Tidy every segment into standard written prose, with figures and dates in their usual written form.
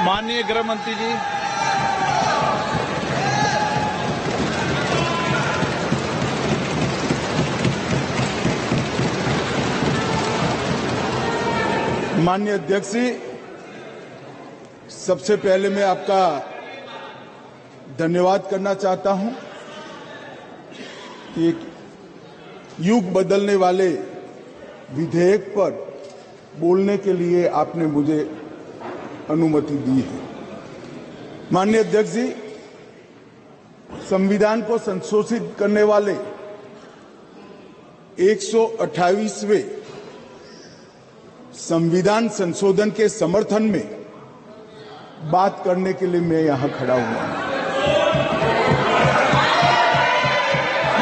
माननीय गृह मंत्री जी, माननीय अध्यक्ष जी, सबसे पहले मैं आपका धन्यवाद करना चाहता हूं कि एक युग बदलने वाले विधेयक पर बोलने के लिए आपने मुझे अनुमति दी है। माननीय अध्यक्ष जी, संविधान को संशोधित करने वाले 128वें संविधान संशोधन के समर्थन में बात करने के लिए मैं यहां खड़ा हुआ हूं।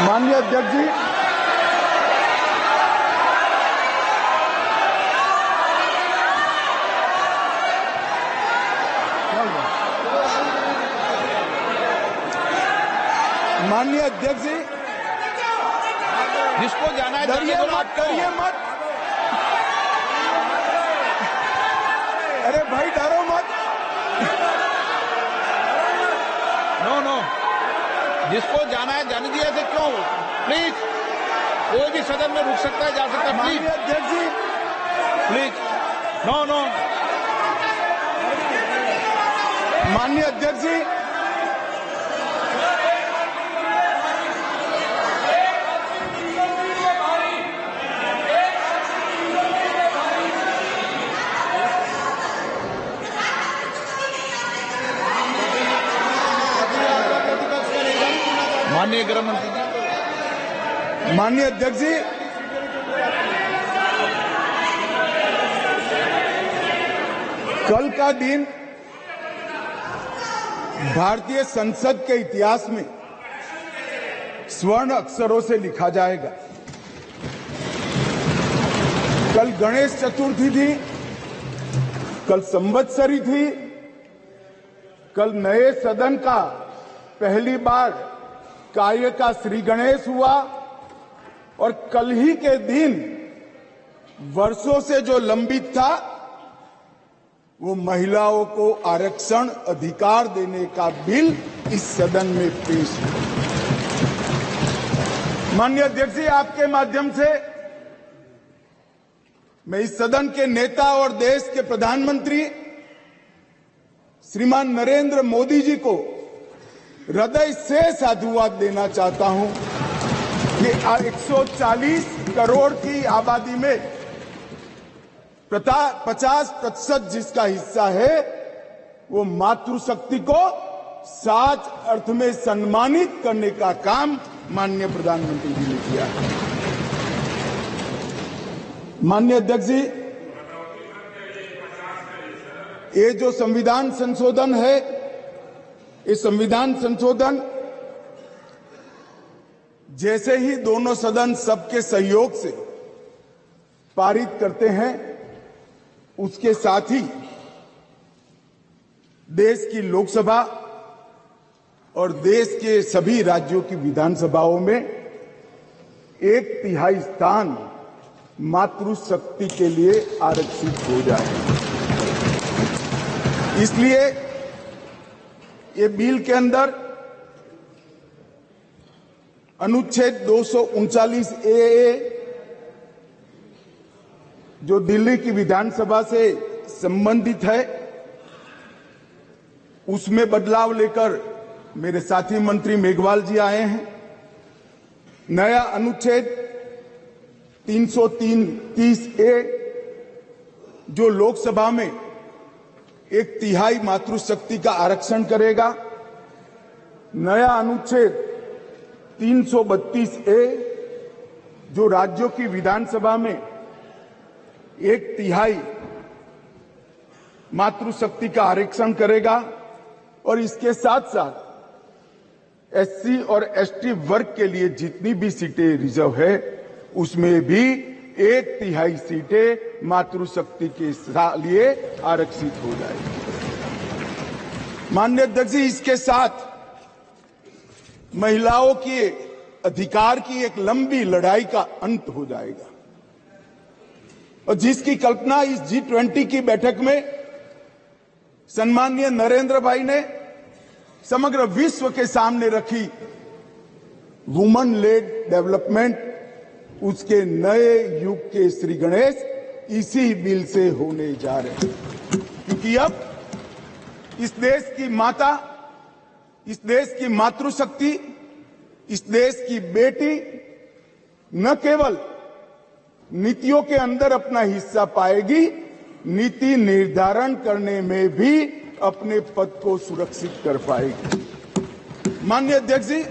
माननीय अध्यक्ष जी, माननीय अध्यक्ष जी, जिसको जाना है जाने डरिए दो, मत, आपको। डरिए मत। अरे भाई डरो मत। नो, जिसको जाना है जाने दिया ऐसे क्यों? प्लीज, कोई भी सदन में रुक सकता है, जा सकता है। माननीय प्लीज अध्यक्ष जी, प्लीज, नो। माननीय अध्यक्ष जी, माननीय गृह मंत्री जी, माननीय अध्यक्ष जी, कल का दिन भारतीय संसद के इतिहास में स्वर्ण अक्षरों से लिखा जाएगा। कल गणेश चतुर्थी थी, कल संवत्सरी थी, कल नए सदन का पहली बार कार्य का श्री गणेश हुआ और कल ही के दिन वर्षों से जो लंबित था वो महिलाओं को आरक्षण अधिकार देने का बिल इस सदन में पेश हुआ। माननीय अध्यक्ष जी, आपके माध्यम से मैं इस सदन के नेता और देश के प्रधानमंत्री श्रीमान नरेंद्र मोदी जी को हृदय से साधुवाद देना चाहता हूं कि 140 करोड़ की आबादी में 50% जिसका हिस्सा है वो मातृशक्ति को सच अर्थ में सम्मानित करने का काम माननीय प्रधानमंत्री जी ने किया है। माननीय अध्यक्ष जी, ये जो संविधान संशोधन है, ये संविधान संशोधन जैसे ही दोनों सदन सबके सहयोग से पारित करते हैं, उसके साथ ही देश की लोकसभा और देश के सभी राज्यों की विधानसभाओं में 1/3 स्थान मातृशक्ति के लिए आरक्षित हो जाए। इसलिए ये बिल के अंदर अनुच्छेद 239A जो दिल्ली की विधानसभा से संबंधित है, उसमें बदलाव लेकर मेरे साथी मंत्री मेघवाल जी आए हैं। नया अनुच्छेद 330A जो लोकसभा में 1/3 मातृशक्ति का आरक्षण करेगा। नया अनुच्छेद 332A जो राज्यों की विधानसभा में 1/3 मातृशक्ति का आरक्षण करेगा और इसके साथ साथ SC और ST वर्ग के लिए जितनी भी सीटें रिजर्व है उसमें भी 1/3 सीटें मातृशक्ति के लिए आरक्षित हो जाएगी। माननीय अध्यक्ष जी, इसके साथ महिलाओं के अधिकार की एक लंबी लड़ाई का अंत हो जाएगा और जिसकी कल्पना इस G20 की बैठक में सम्माननीय नरेंद्र भाई ने समग्र विश्व के सामने रखी वुमन लेड डेवलपमेंट, उसके नए युग के श्री गणेश इसी बिल से होने जा रहे हैं। क्योंकि अब इस देश की माता, इस देश की मातृशक्ति, इस देश की बेटी न केवल नीतियों के अंदर अपना हिस्सा पाएगी, नीति निर्धारण करने में भी अपने पद को सुरक्षित कर पाएगी। माननीय अध्यक्ष जी,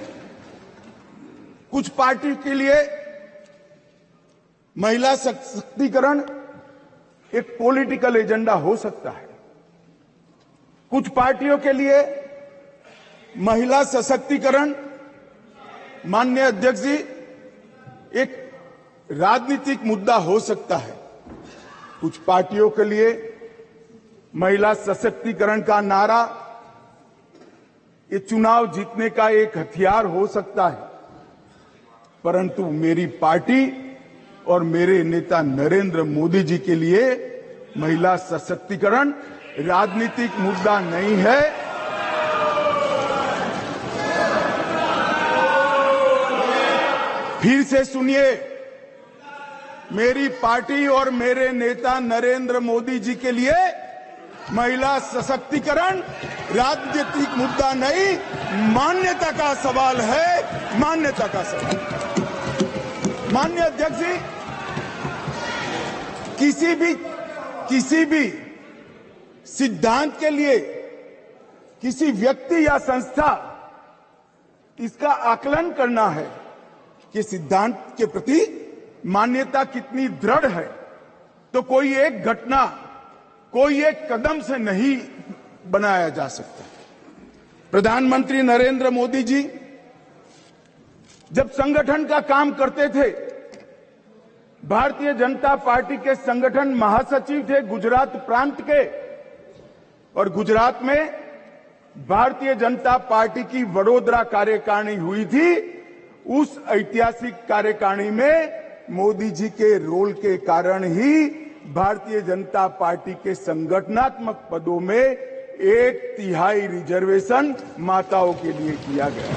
कुछ पार्टी के लिए महिला सशक्तिकरण एक पॉलिटिकल एजेंडा हो सकता है। कुछ पार्टियों के लिए महिला सशक्तिकरण, माननीय अध्यक्ष जी, एक राजनीतिक मुद्दा हो सकता है। कुछ पार्टियों के लिए महिला सशक्तिकरण का नारा ये चुनाव जीतने का एक हथियार हो सकता है, परंतु मेरी पार्टी और मेरे नेता नरेंद्र मोदी जी के लिए महिला सशक्तिकरण राजनीतिक मुद्दा नहीं है। फिर से सुनिए, मेरी पार्टी और मेरे नेता नरेंद्र मोदी जी के लिए महिला सशक्तिकरण राजनीतिक मुद्दा नहीं, मान्यता का सवाल है, मान्यता का सवाल। माननीय अध्यक्ष जी, किसी भी सिद्धांत के लिए किसी व्यक्ति या संस्था इसका आकलन करना है कि सिद्धांत के प्रति मान्यता कितनी दृढ़ है, तो कोई एक घटना, कोई एक कदम से नहीं बनाया जा सकता। प्रधानमंत्री नरेंद्र मोदी जी जब संगठन का काम करते थे, भारतीय जनता पार्टी के संगठन महासचिव थे गुजरात प्रांत के, और गुजरात में भारतीय जनता पार्टी की वडोदरा कार्यकारिणी हुई थी। उस ऐतिहासिक कार्यकारिणी में मोदी जी के रोल के कारण ही भारतीय जनता पार्टी के संगठनात्मक पदों में 1/3 रिजर्वेशन माताओं के लिए किया गया।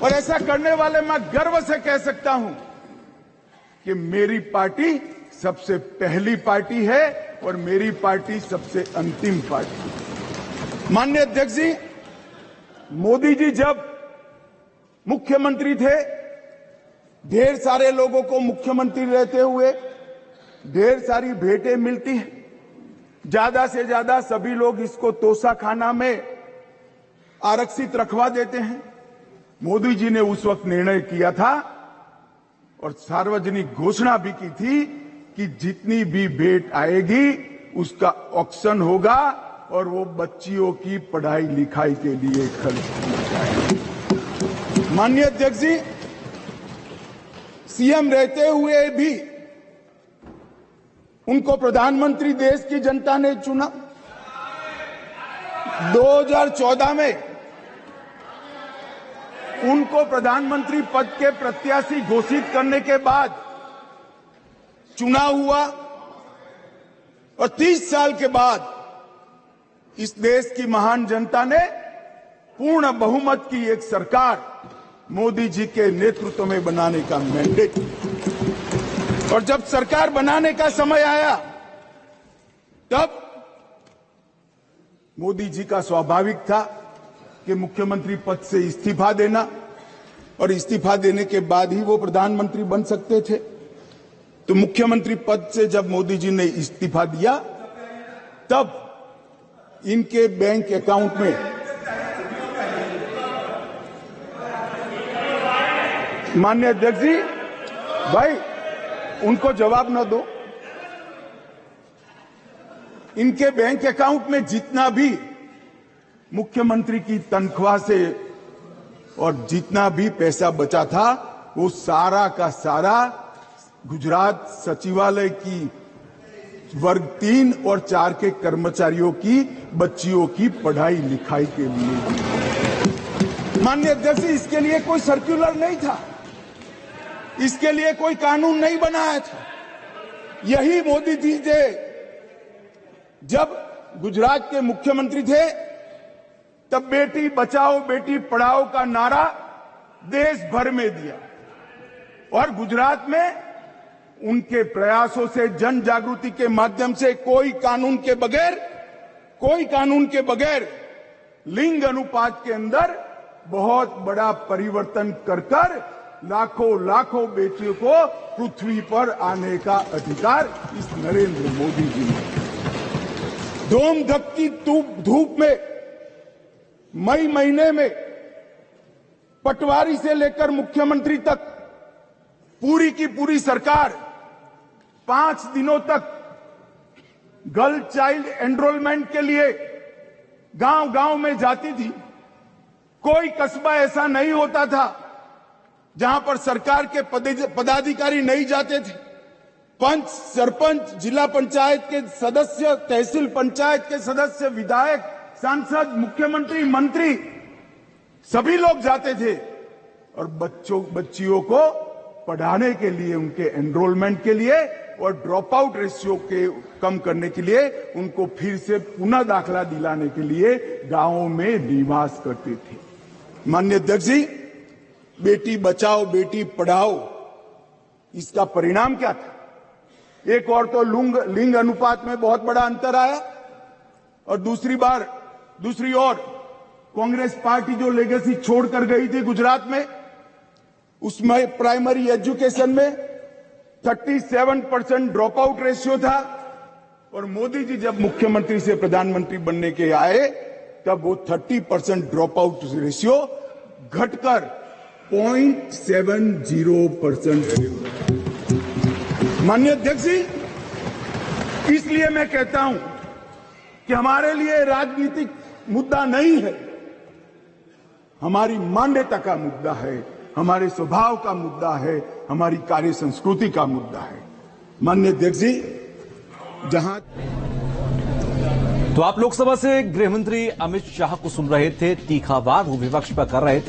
और ऐसा करने वाले मैं गर्व से कह सकता हूं कि मेरी पार्टी सबसे पहली पार्टी है और मेरी पार्टी सबसे अंतिम पार्टी है। माननीय अध्यक्ष जी, मोदी जी जब मुख्यमंत्री थे, ढेर सारे लोगों को मुख्यमंत्री रहते हुए ढेर सारी भेंटें मिलती हैं। ज्यादा से ज्यादा सभी लोग इसको तोशाखाना में आरक्षित रखवा देते हैं। मोदी जी ने उस वक्त निर्णय किया था और सार्वजनिक घोषणा भी की थी कि जितनी भी भेंट आएगी उसका ऑक्शन होगा और वो बच्चियों की पढ़ाई लिखाई के लिए खर्च किया जाएगा। माननीय अध्यक्ष जी, सीएम रहते हुए भी उनको प्रधानमंत्री देश की जनता ने चुना। 2014 में उनको प्रधानमंत्री पद के प्रत्याशी घोषित करने के बाद चुनाव हुआ और 30 साल के बाद इस देश की महान जनता ने पूर्ण बहुमत की एक सरकार मोदी जी के नेतृत्व में बनाने का मैंडेट। और जब सरकार बनाने का समय आया तब मोदी जी का स्वाभाविक था कि मुख्यमंत्री पद से इस्तीफा देना, और इस्तीफा देने के बाद ही वो प्रधानमंत्री बन सकते थे। तो मुख्यमंत्री पद से जब मोदी जी ने इस्तीफा दिया तब इनके बैंक अकाउंट में, माननीय अध्यक्ष जी, भाई उनको जवाब न दो, इनके बैंक अकाउंट में जितना भी मुख्यमंत्री की तनख्वाह से और जितना भी पैसा बचा था वो सारा का सारा गुजरात सचिवालय की वर्ग 3 और 4 के कर्मचारियों की बच्चियों की पढ़ाई लिखाई के लिए। माननीय अध्यक्ष, इसके लिए कोई सर्कुलर नहीं था, इसके लिए कोई कानून नहीं बनाया था। यही मोदी जी ने जब गुजरात के मुख्यमंत्री थे तब बेटी बचाओ बेटी पढ़ाओ का नारा देश भर में दिया और गुजरात में उनके प्रयासों से जन जागृति के माध्यम से कोई कानून के बगैर लिंग अनुपात के अंदर बहुत बड़ा परिवर्तन कर लाखों बेटियों को पृथ्वी पर आने का अधिकार इस नरेंद्र मोदी जी ने धूम धकती धूप में मई महीने में पटवारी से लेकर मुख्यमंत्री तक पूरी की पूरी सरकार 5 दिनों तक गर्ल चाइल्ड एनरोलमेंट के लिए गांव-गांव में जाती थी। कोई कस्बा ऐसा नहीं होता था जहां पर सरकार के पदाधिकारी नहीं जाते थे। पंच, सरपंच, जिला पंचायत के सदस्य, तहसील पंचायत के सदस्य, विधायक, सांसद, मुख्यमंत्री, मंत्री सभी लोग जाते थे और बच्चियों को पढ़ाने के लिए, उनके एनरोलमेंट के लिए और ड्रॉप आउट रेशियो के कम करने के लिए, उनको फिर से पुनः दाखला दिलाने के लिए गांवों में निवास करते थे। माननीय अध्यक्ष जी, बेटी बचाओ बेटी पढ़ाओ, इसका परिणाम क्या था? एक और तो लिंग अनुपात में बहुत बड़ा अंतर आया और दूसरी ओर कांग्रेस पार्टी जो लेगेसी छोड़कर गई थी गुजरात में, उसमें प्राइमरी एजुकेशन में 37% ड्रॉप आउट रेशियो था और मोदी जी जब मुख्यमंत्री से प्रधानमंत्री बनने के आए तब वो 30% ड्रॉप आउट रेशियो घटकर 0.70%। माननीय अध्यक्ष जी, इसलिए मैं कहता हूं कि हमारे लिए राजनीतिक मुद्दा नहीं है, हमारी मान्यता का मुद्दा है, हमारे स्वभाव का मुद्दा है, हमारी कार्य संस्कृति का मुद्दा है। माननीय अध्यक्ष जी, जहां तो आप लोकसभा से गृह मंत्री अमित शाह को सुन रहे थे, तीखा वार वो विपक्ष पर कर रहे थे।